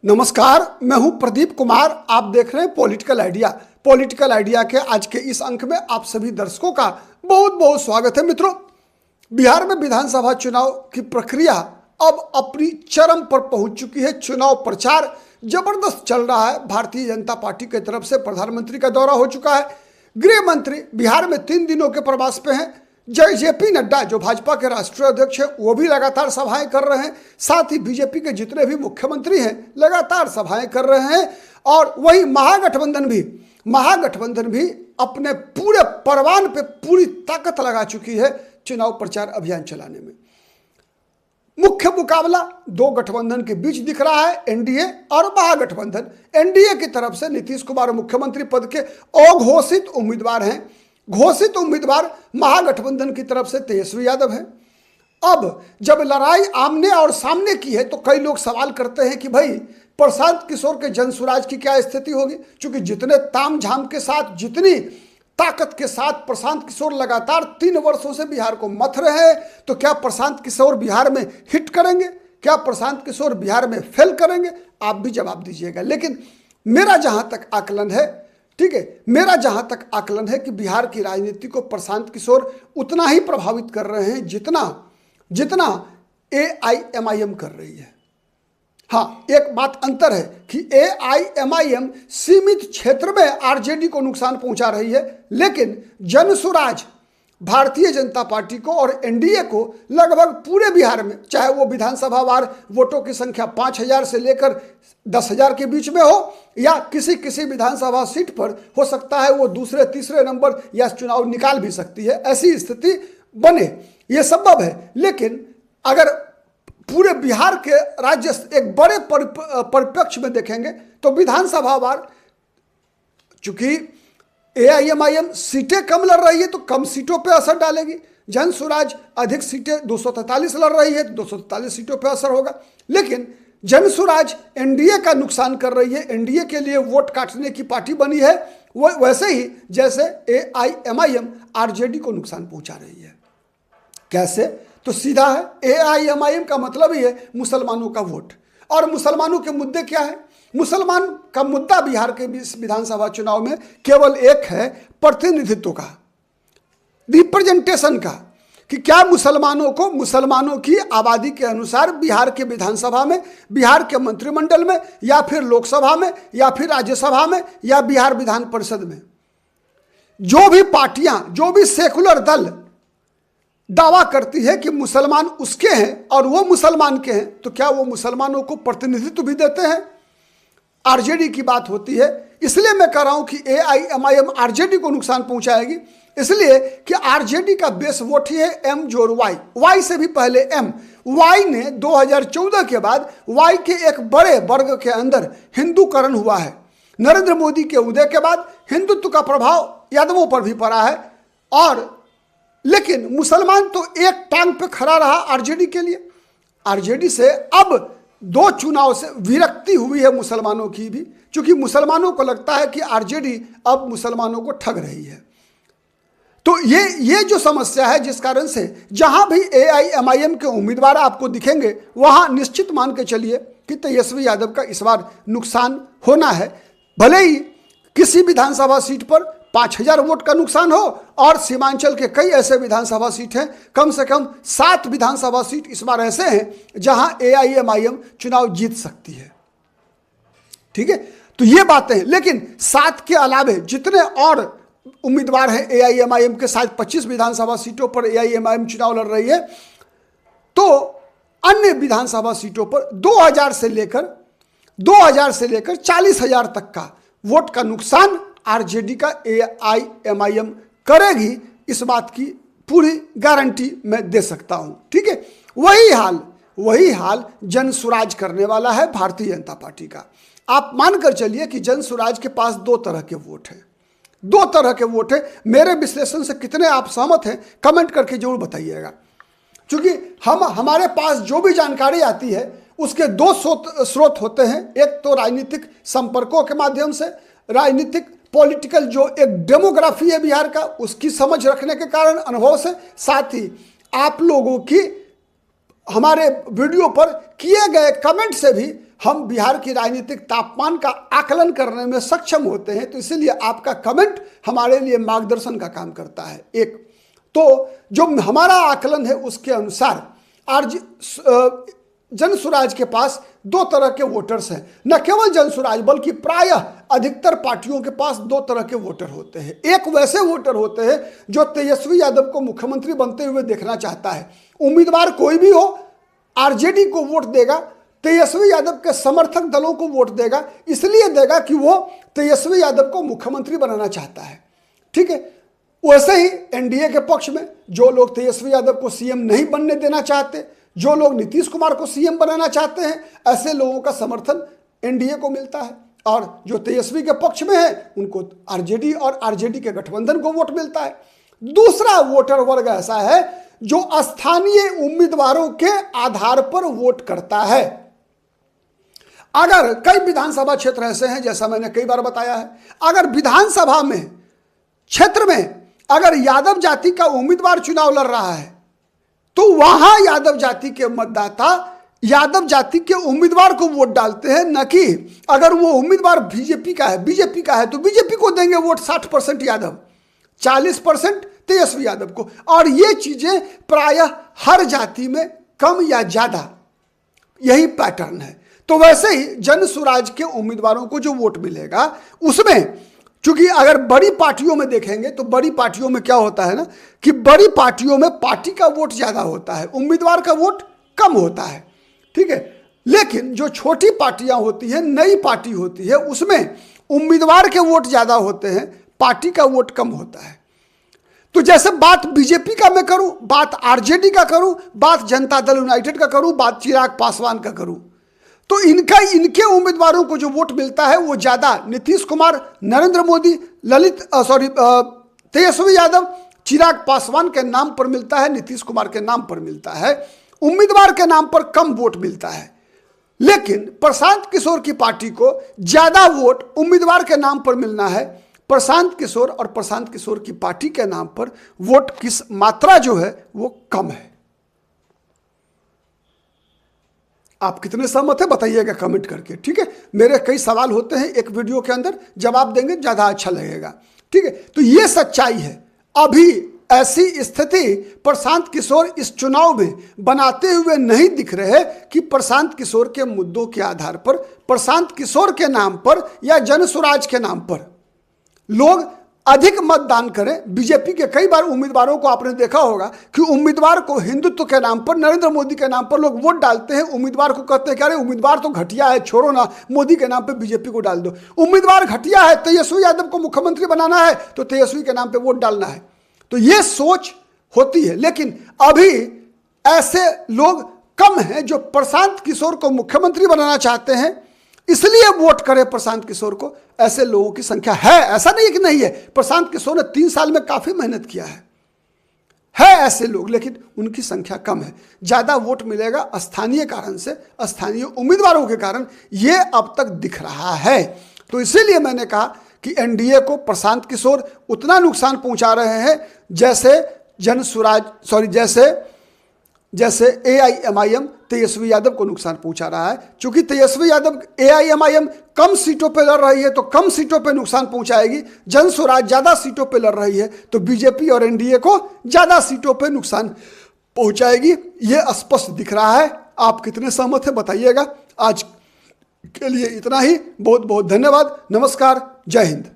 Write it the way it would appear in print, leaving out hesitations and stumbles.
नमस्कार, मैं हूं प्रदीप कुमार। आप देख रहे हैं पॉलिटिकल आइडिया। पॉलिटिकल आइडिया के आज के इस अंक में आप सभी दर्शकों का बहुत बहुत स्वागत है। मित्रों, बिहार में विधानसभा चुनाव की प्रक्रिया अब अपनी चरम पर पहुंच चुकी है। चुनाव प्रचार जबरदस्त चल रहा है। भारतीय जनता पार्टी की तरफ से प्रधानमंत्री का दौरा हो चुका है। गृह मंत्री बिहार में 3 दिनों के प्रवास पे हैं। जेपी नड्डा जो भाजपा के राष्ट्रीय अध्यक्ष है वो भी लगातार सभाएं कर रहे हैं। साथ ही बीजेपी के जितने भी मुख्यमंत्री हैं लगातार सभाएं कर रहे हैं। और वही महागठबंधन भी अपने पूरे परवान पे पूरी ताकत लगा चुकी है चुनाव प्रचार अभियान चलाने में। मुख्य मुकाबला 2 गठबंधन के बीच दिख रहा है, एनडीए और महागठबंधन। एनडीए की तरफ से नीतीश कुमार मुख्यमंत्री पद के अघोषित उम्मीदवार हैं। घोषित उम्मीदवार महागठबंधन की तरफ से तेजस्वी यादव हैं। अब जब लड़ाई आमने और सामने की है तो कई लोग सवाल करते हैं कि भाई प्रशांत किशोर के जनसुराज की क्या स्थिति होगी। क्योंकि जितने तामझाम के साथ, जितनी ताकत के साथ प्रशांत किशोर लगातार 3 वर्षों से बिहार को मथ रहे हैं, तो क्या प्रशांत किशोर बिहार में हिट करेंगे? क्या प्रशांत किशोर बिहार में फेल करेंगे? आप भी जवाब दीजिएगा। लेकिन मेरा जहां तक आकलन है, ठीक है, मेरा जहां तक आकलन है कि बिहार की राजनीति को प्रशांत किशोर उतना ही प्रभावित कर रहे हैं जितना एआईएमआईएम कर रही है। हाँ, एक बात अंतर है कि एआईएमआईएम सीमित क्षेत्र में आरजेडी को नुकसान पहुंचा रही है, लेकिन जनसुराज भारतीय जनता पार्टी को और एनडीए को लगभग पूरे बिहार में, चाहे वो विधानसभा वार वोटों की संख्या 5000 से लेकर 10,000 के बीच में हो, या किसी विधानसभा सीट पर हो सकता है वो दूसरे तीसरे नंबर या चुनाव निकाल भी सकती है। ऐसी स्थिति बने ये संभव है। लेकिन अगर पूरे बिहार के राज्य एक बड़े परिप्रेक्ष्य में देखेंगे तो विधानसभा वार, चूंकि एआईएमआईएम सीटें कम लड़ रही है तो कम सीटों पे असर डालेगी। जनसुराज अधिक सीटें 243 लड़ रही है तो 243 सीटों पे असर होगा। लेकिन जनसुराज एनडीए का नुकसान कर रही है, एनडीए के लिए वोट काटने की पार्टी बनी है, वो वैसे ही जैसे एआईएमआईएम आरजेडी को नुकसान पहुंचा रही है। कैसे? तो सीधा है, एआईएमआईएम का मतलब ही है मुसलमानों का वोट। और मुसलमानों के मुद्दे क्या है? मुसलमान का मुद्दा बिहार के विधानसभा चुनाव में केवल एक है, प्रतिनिधित्व का, रिप्रेजेंटेशन का, कि क्या मुसलमानों की आबादी के अनुसार बिहार के विधानसभा में, बिहार के मंत्रिमंडल में, या फिर लोकसभा में, या फिर राज्यसभा में, या बिहार विधान परिषद में जो भी पार्टियां, जो भी सेकुलर दल दावा करती है कि मुसलमान उसके हैं और वो मुसलमान के हैं, तो क्या वो मुसलमानों को प्रतिनिधित्व भी देते हैं? आरजेडी की बात होती है। इसलिए मैं कह रहा हूं कि एआईएमआईएम आरजेडी को नुकसान पहुंचाएगी, इसलिए कि आरजेडी का बेस वोट ही है एम जोड़ वाई से भी पहले एम। वाई ने 2014 के बाद वाई के एक बड़े वर्ग के अंदर हिंदूकरण हुआ है। नरेंद्र मोदी के उदय के बाद हिंदुत्व का प्रभाव यादवों पर भी पड़ा है। और लेकिन मुसलमान तो एक टांग पे खड़ा रहा आरजेडी के लिए। आरजेडी से अब 2 चुनाव से विरक्ति हुई है मुसलमानों की भी, क्योंकि मुसलमानों को लगता है कि आरजेडी अब मुसलमानों को ठग रही है। तो ये जो समस्या है, जिस कारण से जहां भी एआईएमआईएम के उम्मीदवार आपको दिखेंगे वहां निश्चित मान के चलिए कि तेजस्वी यादव का इस बार नुकसान होना है। भले ही किसी विधानसभा सीट पर 5000 वोट का नुकसान हो, और सीमांचल के कई ऐसे विधानसभा सीट हैं, कम से कम 7 विधानसभा सीट इस बार ऐसे हैं जहां एआईएमआईएम चुनाव जीत सकती है। ठीक है, तो ये बातें हैं। लेकिन 7 के अलावे जितने और उम्मीदवार हैं एआईएमआईएम के, शायद 25 विधानसभा सीटों पर एआईएमआईएम चुनाव लड़ रही है, तो अन्य विधानसभा सीटों पर 2000 से लेकर 40,000 तक का वोट का नुकसान आरजेडी का एआईएमआईएम करेगी। इस बात की पूरी गारंटी मैं दे सकता हूं। ठीक है, वही हाल जनसुराज करने वाला है भारतीय जनता पार्टी का। आप मानकर चलिए कि जनसुराज के पास 2 तरह के वोट हैं। 2 तरह के वोट है। मेरे विश्लेषण से कितने आप सहमत हैं कमेंट करके जरूर बताइएगा। क्योंकि हमारे पास जो भी जानकारी आती है उसके 2 स्रोत होते हैं। एक तो राजनीतिक संपर्कों के माध्यम से, राजनीतिक पॉलिटिकल जो एक डेमोग्राफी है बिहार का, उसकी समझ रखने के कारण, अनुभव से, साथ ही आप लोगों की हमारे वीडियो पर किए गए कमेंट से भी हम बिहार की राजनीतिक तापमान का आकलन करने में सक्षम होते हैं। तो इसीलिए आपका कमेंट हमारे लिए मार्गदर्शन का काम करता है। एक तो जो हमारा आकलन है उसके अनुसार जनसुराज के पास दो तरह के वोटर्स हैं। न केवल जनसुराज बल्कि प्रायः अधिकतर पार्टियों के पास दो तरह के वोटर होते हैं। एक वैसे वोटर होते हैं जो तेजस्वी यादव को मुख्यमंत्री बनते हुए देखना चाहता है। उम्मीदवार कोई भी हो, आरजेडी को वोट देगा, तेजस्वी यादव के समर्थक दलों को वोट देगा, इसलिए देगा कि वो तेजस्वी यादव को मुख्यमंत्री बनाना चाहता है। ठीक है, वैसे ही एनडीए के पक्ष में जो लोग तेजस्वी यादव को सीएम नहीं बनने देना चाहते, जो लोग नीतीश कुमार को सीएम बनाना चाहते हैं, ऐसे लोगों का समर्थन एनडीए को मिलता है। और जो तेजस्वी के पक्ष में है उनको आरजेडी और आरजेडी के गठबंधन को वोट मिलता है। दूसरा वोटर वर्ग ऐसा है जो स्थानीय उम्मीदवारों के आधार पर वोट करता है। अगर कई विधानसभा क्षेत्र ऐसे हैं, जैसा मैंने कई बार बताया है, अगर विधानसभा में क्षेत्र में अगर यादव जाति का उम्मीदवार चुनाव लड़ रहा है तो वहां यादव जाति के मतदाता यादव जाति के उम्मीदवार को वोट डालते हैं, न कि अगर वो उम्मीदवार बीजेपी का है तो बीजेपी को देंगे वोट 60% यादव, 40% तेजस्वी यादव को। और ये चीजें प्रायः हर जाति में कम या ज्यादा यही पैटर्न है। तो वैसे ही जनसुराज के उम्मीदवारों को जो वोट मिलेगा उसमें, क्योंकि अगर बड़ी पार्टियों में देखेंगे तो बड़ी पार्टियों में क्या होता है ना कि बड़ी पार्टियों में पार्टी का वोट ज्यादा होता है, उम्मीदवार का वोट कम होता है। ठीक है, लेकिन जो छोटी पार्टियां होती हैं, नई पार्टी होती है, उसमें उम्मीदवार के वोट ज्यादा होते हैं, पार्टी का वोट कम होता है। तो जैसे बात बीजेपी का मैं करूं, बात आरजेडी का करूं, बात जनता दल यूनाइटेड का करूं, बात चिराग पासवान का करूं, तो इनके उम्मीदवारों को जो वोट मिलता है वो ज्यादा नीतीश कुमार, नरेंद्र मोदी, तेजस्वी यादव, चिराग पासवान के नाम पर मिलता है, नीतीश कुमार के नाम पर मिलता है। उम्मीदवार के नाम पर कम वोट मिलता है। लेकिन प्रशांत किशोर की पार्टी को ज्यादा वोट उम्मीदवार के नाम पर मिलना है। प्रशांत किशोर और प्रशांत किशोर की पार्टी के नाम पर वोट की मात्रा जो है वो कम है। आप कितने सहमत है बताइएगा कमेंट करके। ठीक है, मेरे कई सवाल होते हैं एक वीडियो के अंदर, जवाब देंगे ज्यादा अच्छा लगेगा। ठीक है, तो ये सच्चाई है। अभी ऐसी स्थिति प्रशांत किशोर इस चुनाव में बनाते हुए नहीं दिख रहे कि प्रशांत किशोर के मुद्दों के आधार पर, प्रशांत किशोर के नाम पर या जनसुराज के नाम पर लोग अधिक मतदान करें। बीजेपी के कई बार उम्मीदवारों को आपने देखा होगा कि उम्मीदवार को हिंदुत्व के नाम पर, नरेंद्र मोदी के नाम पर लोग वोट डालते हैं। उम्मीदवार को कहते हैं कि अरे उम्मीदवार तो घटिया है, छोड़ो ना, मोदी के नाम पे बीजेपी को डाल दो। उम्मीदवार घटिया है, तेजस्वी यादव को मुख्यमंत्री बनाना है तो तेजस्वी के नाम पे वोट डालना है। तो ये सोच होती है। लेकिन अभी ऐसे लोग कम हैं जो प्रशांत किशोर को मुख्यमंत्री बनाना चाहते हैं, इसलिए वोट करें प्रशांत किशोर को। ऐसे लोगों की संख्या है, ऐसा नहीं है कि नहीं है। प्रशांत किशोर ने 3 साल में काफी मेहनत किया है ऐसे लोग, लेकिन उनकी संख्या कम है। ज्यादा वोट मिलेगा स्थानीय कारण से, स्थानीय उम्मीदवारों के कारण, ये अब तक दिख रहा है। तो इसीलिए मैंने कहा कि एनडीए को प्रशांत किशोर उतना नुकसान पहुंचा रहे हैं जैसे एआईएमआईएम तेजस्वी यादव को नुकसान पहुंचा रहा है। क्योंकि तेजस्वी यादव, एआईएमआईएम कम सीटों पे लड़ रही है तो कम सीटों पे नुकसान पहुंचाएगी, जनसुराज ज्यादा सीटों पे लड़ रही है तो बीजेपी और एनडीए को ज्यादा सीटों पे नुकसान पहुंचाएगी। ये स्पष्ट दिख रहा है। आप कितने सहमत हैं बताइएगा। आज के लिए इतना ही। बहुत बहुत धन्यवाद। नमस्कार, जय हिंद।